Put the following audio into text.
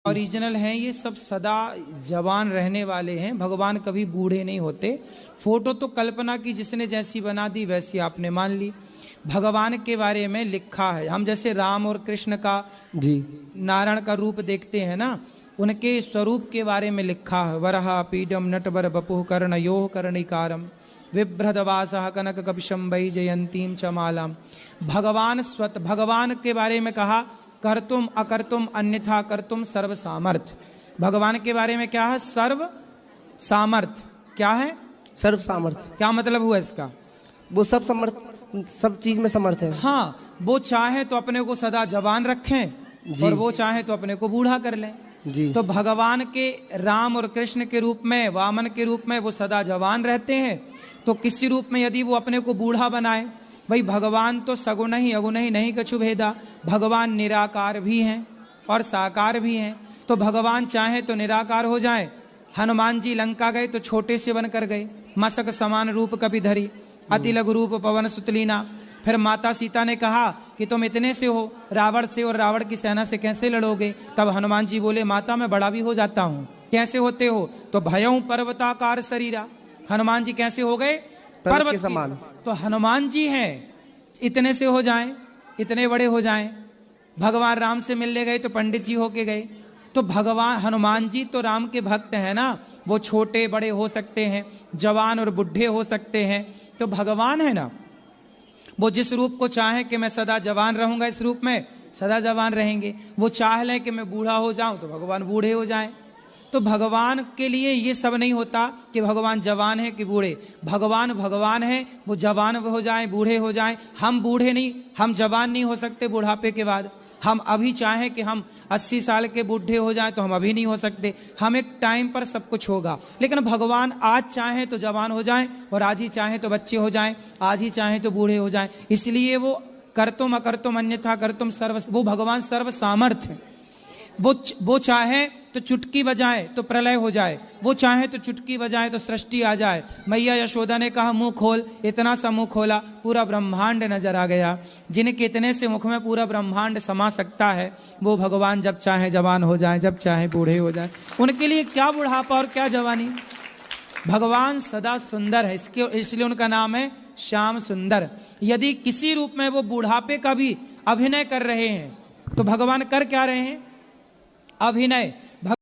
Original हैं, ये सब सदा जवान रहने वाले हैं। भगवान कभी बूढ़े नहीं होते। फोटो तो कल्पना की, जिसने जैसी बना दी वैसी आपने मान ली। भगवान के बारे में लिखा है, हम जैसे राम और कृष्ण का जी नारायण का रूप देखते हैं ना, उनके स्वरूप के बारे में लिखा है। वरहा पीडम नटवर बपुः कर्णयोः कर्णिकारम विभ्रदवासः कनक कपिशं वैजयंतीं च मालाम। भगवान के बारे में कहा कर्तुम अकर्तुम अन्यथा कर्तुम सर्व सामर्थ्य। भगवान के बारे में क्या है? सर्व सामर्थ्य। क्या है? सर्व सामर्थ्य। क्या मतलब हुआ इसका? वो सब समर्थ, सब चीज में समर्थ है। हाँ, वो चाहे तो अपने को सदा जवान रखें और वो चाहे तो अपने को बूढ़ा कर लें जी। तो भगवान के राम और कृष्ण के रूप में, वामन के रूप में वो सदा जवान रहते हैं। तो किसी रूप में यदि वो अपने को बूढ़ा बनाए, भाई भगवान तो सगुण ही अगुण ही नहीं कछु भेदा। भगवान निराकार भी हैं और साकार भी हैं। तो भगवान चाहे तो निराकार हो जाए। हनुमान जी लंका गए तो छोटे से बन कर गए। मसक समान रूप कपि धरी अति लघु रूप पवन सुतलीना। फिर माता सीता ने कहा कि तुम इतने से हो रावण से, और रावण की सेना से कैसे लड़ोगे? तब हनुमान जी बोले माता मैं बड़ा भी हो जाता हूँ। कैसे होते हो? तो भयं पर्वताकार शरीरा। हनुमान जी कैसे हो गए? पर्वत के समान। तो हनुमान जी हैं, इतने से हो जाएं, इतने बड़े हो जाएं। भगवान राम से मिलने गए तो पंडित जी होके गए। तो भगवान हनुमान जी तो राम के भक्त हैं ना, वो छोटे बड़े हो सकते हैं, जवान और बुढ़े हो सकते हैं। तो भगवान है ना, वो जिस रूप को चाहे कि मैं सदा जवान रहूंगा, इस रूप में सदा जवान रहेंगे। वो चाह लें कि मैं बूढ़ा हो जाऊं तो भगवान बूढ़े हो जाएं। तो भगवान के लिए ये सब नहीं होता कि भगवान जवान है कि बूढ़े। भगवान भगवान है, वो जवान हो जाएं बूढ़े हो जाएं। हम बूढ़े नहीं, हम जवान नहीं हो सकते बुढ़ापे के बाद। हम अभी चाहें कि हम 80 साल के बूढ़े हो जाएं तो हम अभी नहीं हो सकते। हम एक टाइम पर सब कुछ होगा। लेकिन भगवान आज चाहें तो जवान हो जाएं और आज ही चाहें तो बच्चे हो जाएं, आज ही चाहें तो बूढ़े हो जाएं। इसलिए वो कर्तुम अकर्तुम अन्यथा कर्तुम सर्व, वो भगवान सर्व सामर्थ्य है। वो चाहे तो चुटकी बजाए तो प्रलय हो जाए, वो चाहे तो चुटकी बजाए तो सृष्टि आ जाए। मैया यशोदा ने कहा मुंह खोल, इतना सा मुंह खोला पूरा ब्रह्मांड नजर आ गया। जिनके इतने से मुख में पूरा ब्रह्मांड समा सकता है, वो भगवान जब चाहे जवान हो जाए, जब चाहे बूढ़े हो जाए। उनके लिए क्या बुढ़ापा और क्या जवानी। भगवान सदा सुंदर है, इसलिए उनका नाम है श्याम सुंदर। यदि किसी रूप में वो बुढ़ापे का भी अभिनय कर रहे हैं तो भगवान कर क्या रहे हैं? अभिनय।